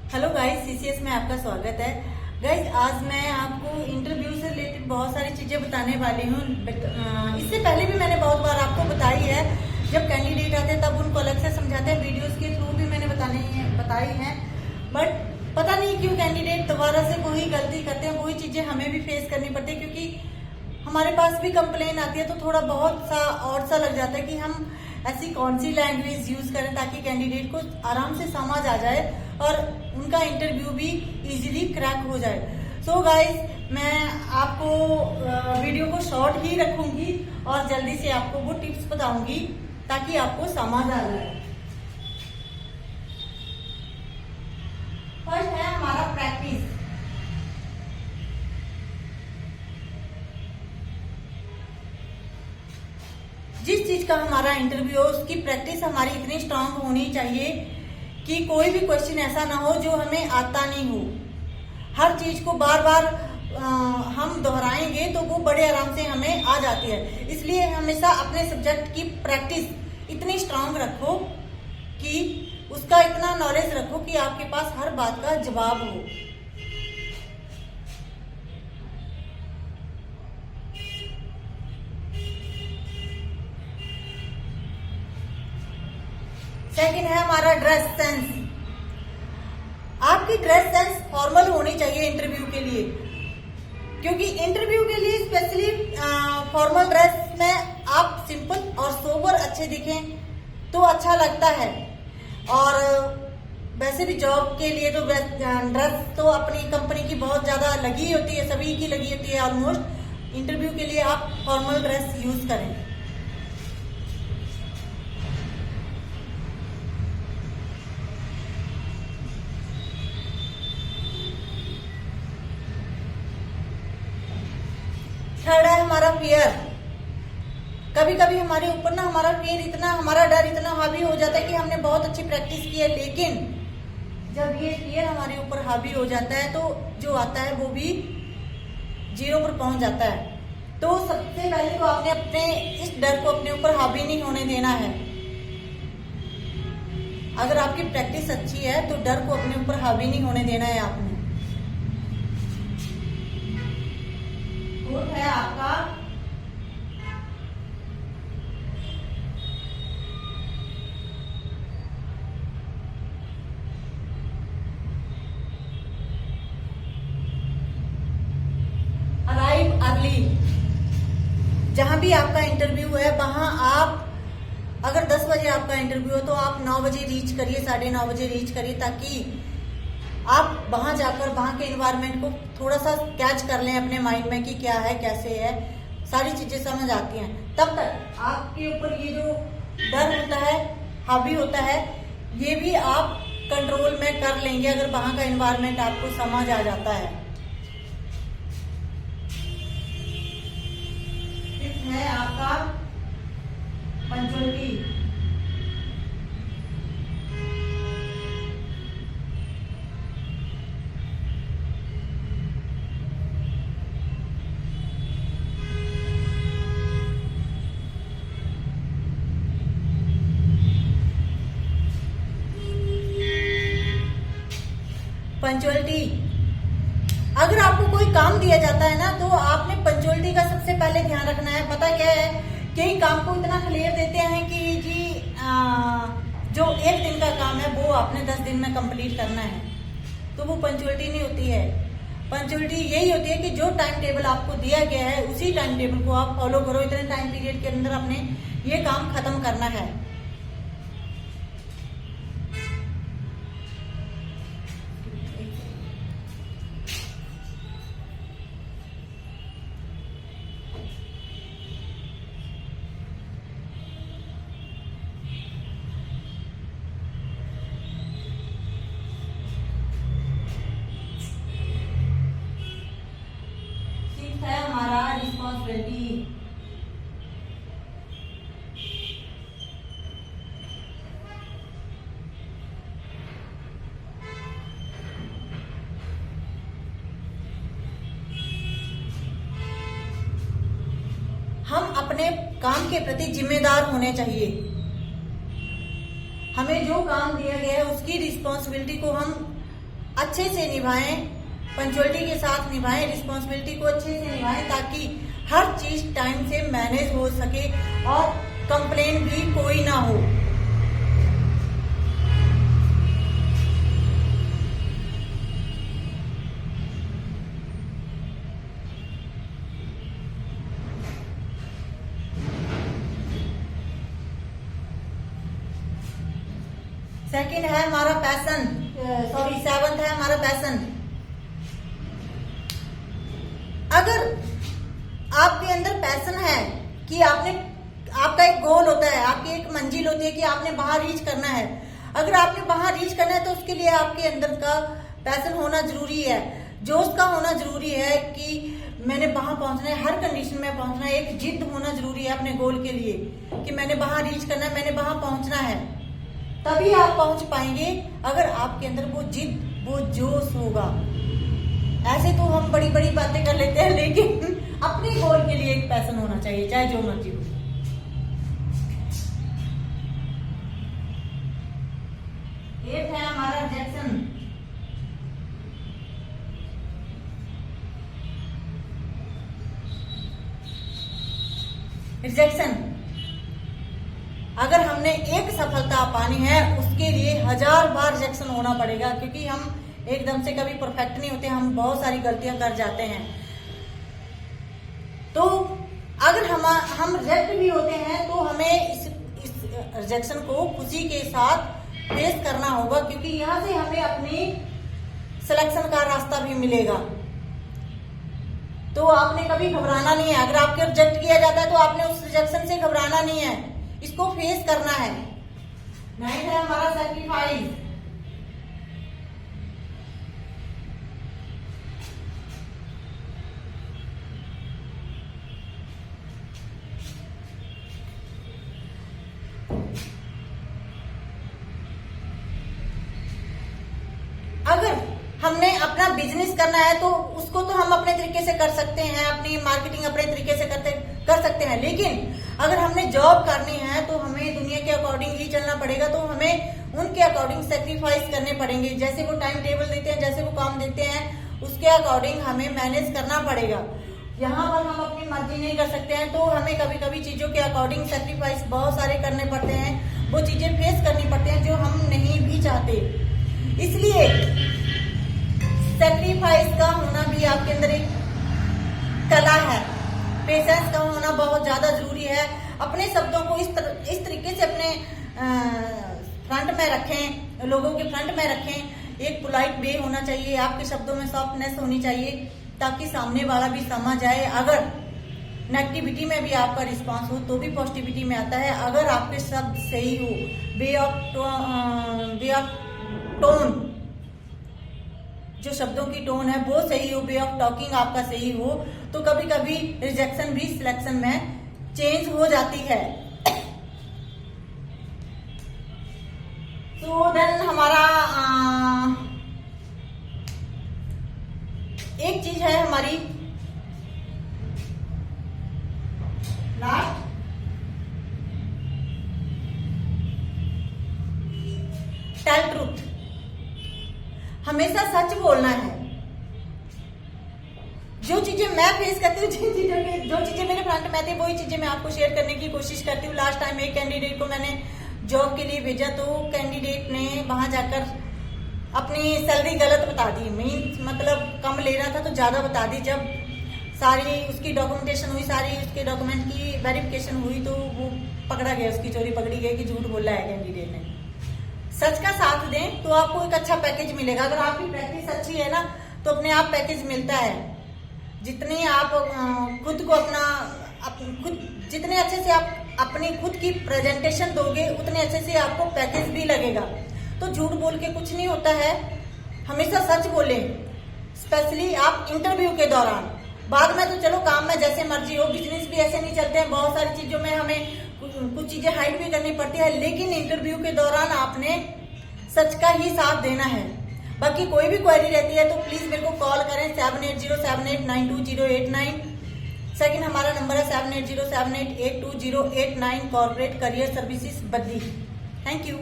Hello guys, CCS में आपका स्वागत है। गाइस, आज मैं आपको इंटरव्यू से रिलेटेड बहुत सारी चीजें बताने वाली हूँ। इससे पहले भी मैंने बहुत बार आपको बताई है। जब कैंडिडेट आते हैं तब उनको अलग से समझाते हैं, वीडियोस के थ्रू भी मैंने बताई हैं। बट पता नहीं क्यों कैंडिडेट दोबारा से वही गलती करते हैं, वही चीजें हमें भी फेस करनी पड़ती है, क्योंकि हमारे पास भी कंप्लेन आती है तो थोड़ा बहुत सा और सा लग जाता है कि हम ऐसी कौन सी लैंग्वेज यूज करें ताकि कैंडिडेट को आराम से समझ आ जाए और उनका इंटरव्यू भी इजीली क्रैक हो जाए। सो गाइस, मैं आपको वीडियो को शॉर्ट ही रखूंगी और जल्दी से आपको वो टिप्स बताऊंगी ताकि आपको समझ आ जाए। फर्स्ट है हमारा प्रैक्टिस। जिस चीज का हमारा इंटरव्यू हो उसकी प्रैक्टिस हमारी इतनी स्ट्रांग होनी चाहिए कि कोई भी क्वेश्चन ऐसा ना हो जो हमें आता नहीं हो। हर चीज को बार बार हम दोहराएंगे तो वो बड़े आराम से हमें आ जाती है। इसलिए हमेशा अपने सब्जेक्ट की प्रैक्टिस इतनी स्ट्रांग रखो कि उसका इतना नॉलेज रखो कि आपके पास हर बात का जवाब हो। सेकंड है हमारा ड्रेस सेंस। आपकी ड्रेस सेंस फॉर्मल होनी चाहिए इंटरव्यू के लिए, क्योंकि इंटरव्यू के लिए स्पेशली फॉर्मल ड्रेस में आप सिंपल और सोबर अच्छे दिखें तो अच्छा लगता है। और वैसे भी जॉब के लिए तो ड्रेस तो अपनी कंपनी की बहुत ज्यादा लगी होती है, सभी की लगी होती है ऑलमोस्ट। इंटरव्यू के लिए आप फॉर्मल ड्रेस यूज करें। थर्ड है हमारा फियर। कभी कभी हमारे ऊपर ना हमारा फियर इतना, हमारा डर इतना हावी हो जाता है कि हमने बहुत अच्छी प्रैक्टिस की है, लेकिन जब ये फियर हमारे ऊपर हावी हो जाता है तो जो आता है वो भी जीरो पर पहुंच जाता है। तो सबसे पहले तो आपने अपने इस डर को अपने ऊपर हावी नहीं होने देना है। अगर आपकी प्रैक्टिस अच्छी है तो डर को अपने ऊपर हावी नहीं होने देना है आपने। फोर्थ है आपका अराइव अर्ली। जहां भी आपका इंटरव्यू है वहां आप, अगर 10 बजे आपका इंटरव्यू है तो आप 9 बजे रीच करिए, 9:30 बजे रीच करिए, ताकि आप वहां जाकर वहां के इन्वायरमेंट को थोड़ा सा कैच कर लें अपने माइंड में कि क्या है, कैसे है, सारी चीजें समझ आती हैं। तब तक आपके ऊपर ये जो डर होता है, हावी होता है, ये भी आप कंट्रोल में कर लेंगे अगर वहां का इन्वायरमेंट आपको समझ आ जाता है। फिफ्थ है आपका पंक्चुअलिटी। पंक्चुअलिटी, अगर आपको कोई काम दिया जाता है ना तो आपने पंक्चुअलिटी का सबसे पहले ध्यान रखना है। पता क्या है, कई काम को इतना क्लियर देते हैं कि जी जो 1 दिन का काम है वो आपने 10 दिन में कंप्लीट करना है, तो वो पंक्चुअलिटी नहीं होती है। पंक्चुअलिटी यही होती है कि जो टाइम टेबल आपको दिया गया है उसी टाइम टेबल को आप फॉलो करो। इतने टाइम पीरियड के अंदर आपने ये काम खत्म करना है। है हमारा रिस्पॉन्सिबिलिटी। हम अपने काम के प्रति जिम्मेदार होने चाहिए। हमें जो काम दिया गया है उसकी रिस्पॉन्सिबिलिटी को हम अच्छे से निभाएं, पंक्चुअलिटी के साथ निभाएं, रिस्पॉन्सिबिलिटी को अच्छे से निभाएं, ताकि हर चीज टाइम से मैनेज हो सके और कंप्लेन भी कोई ना हो। सेकंड है हमारा पैशन, सेवंथ है हमारा पैशन। अगर आपके अंदर पैशन है कि आपका एक गोल होता है, आपकी एक मंजिल होती है कि आपने वहां रीच करना है, अगर आपने वहां रीच करना है तो उसके लिए आपके अंदर का पैशन होना जरूरी है, जोश का होना जरूरी है कि मैंने वहां पहुंचना है, हर कंडीशन में पहुंचना है। एक जिद होना जरूरी है अपने गोल के लिए कि मैंने वहां रीच करना है, मैंने वहां पहुंचना है, तभी आप पहुंच पाएंगे अगर आपके अंदर वो जिद, वो जोश होगा। ऐसे तो हम बड़ी बड़ी बातें कर लेते हैं, लेकिन अपने गोल के लिए एक पैशन होना चाहिए, चाहे जो मर्जी हो। एक है हमारा रिजेक्शन। रिजेक्शन, अगर हमने एक सफलता पानी है उसके लिए 1000 बार रिजेक्शन होना पड़ेगा, क्योंकि हम एकदम से कभी परफेक्ट नहीं होते, हम बहुत सारी गलतियां कर जाते हैं। तो अगर हम रिजेक्ट भी होते हैं तो हमें इस रिजेक्शन को खुशी के साथ फेस करना होगा, क्योंकि यहाँ से हमें अपनी सिलेक्शन का रास्ता भी मिलेगा। तो आपने कभी घबराना नहीं है। अगर आपके रिजेक्ट किया जाता है तो आपने उस रिजेक्शन से घबराना नहीं है, इसको फेस करना है। नेक्स्ट है हमारा सैक्रिफाइस। अगर हमने अपना बिजनेस करना है तो उसको तो हम अपने तरीके से कर सकते हैं, अपनी मार्केटिंग अपने तरीके से कर सकते हैं, लेकिन अगर हमने जॉब करनी है तो हमें दुनिया के अकॉर्डिंग ही चलना पड़ेगा। तो हमें उनके अकॉर्डिंग सेक्रीफाइस करने पड़ेंगे, जैसे वो टाइम टेबल देते हैं, जैसे वो काम देते हैं, उसके अकॉर्डिंग हमें मैनेज करना पड़ेगा। यहाँ पर हम अपनी मर्जी नहीं कर सकते हैं, तो हमें कभी कभी चीजों के अकॉर्डिंग सेक्रीफाइस बहुत सारे करने पड़ते हैं, वो चीजें फेस करनी पड़ती हैं जो हम नहीं भी चाहते। इसलिए सेक्रीफाइस का होना भी आपके अंदर एक कला है, पेशेंस का होना बहुत ज्यादा जरूरी है। अपने शब्दों को इस तरीके से अपने फ्रंट में रखें, लोगों के फ्रंट में रखें। एक पोलाइट वे होना चाहिए, आपके शब्दों में सॉफ्टनेस होनी चाहिए, ताकि सामने वाला भी समझ आए। अगर नेगेटिविटी में भी आपका रिस्पांस हो तो भी पॉजिटिविटी में आता है। अगर आपके शब्द सही हो, वे ऑफ टोन, जो शब्दों की टोन है वो सही हो, वे ऑफ टॉकिंग आपका सही हो, तो कभी कभी रिजेक्शन भी सिलेक्शन में चेंज हो जाती है। तो देन हमारा एक चीज है हमारी लास्ट, टेल ट्रूथ। हमेशा सच बोलना है। जो चीजें मैं फेस करती हूँ, जो चीजें मेरे फ्रंट में आती है, वही चीजें मैं आपको शेयर करने की कोशिश करती हूँ। लास्ट टाइम एक कैंडिडेट को मैंने जॉब के लिए भेजा, तो कैंडिडेट ने वहां जाकर अपनी सैलरी गलत बता दी, मीन्स मतलब कम ले रहा था तो ज्यादा बता दी। जब सारी उसकी डॉक्यूमेंटेशन हुई, सारी उसके डॉक्यूमेंट की वेरिफिकेशन हुई, तो वो पकड़ा गया, उसकी चोरी पकड़ी गई कि झूठ बोला है कैंडिडेट ने। सच का साथ दें तो आपको एक अच्छा पैकेज मिलेगा। अगर आपकी प्रैक्टिस अच्छी है ना, तो अपने आप पैकेज मिलता है। जितनी आप खुद को जितने अच्छे से आप अपनी खुद की प्रेजेंटेशन दोगे, उतने अच्छे से आपको पैकेज भी लगेगा। तो झूठ बोल के कुछ नहीं होता है, हमेशा सच बोलें, स्पेशली आप इंटरव्यू के दौरान। बाद में तो चलो काम में जैसे मर्जी हो, बिजनेस भी ऐसे नहीं चलते हैं, बहुत सारी चीजों में हमें कुछ चीजें हाइड भी करनी पड़ती है, लेकिन इंटरव्यू के दौरान आपने सच का ही साथ देना है। बाकी कोई भी क्वेरी रहती है तो प्लीज मेरे को कॉल करें 7807892089। सेकंड हमारा नंबर है 7807882089, corporate career services Baddi. Thank you.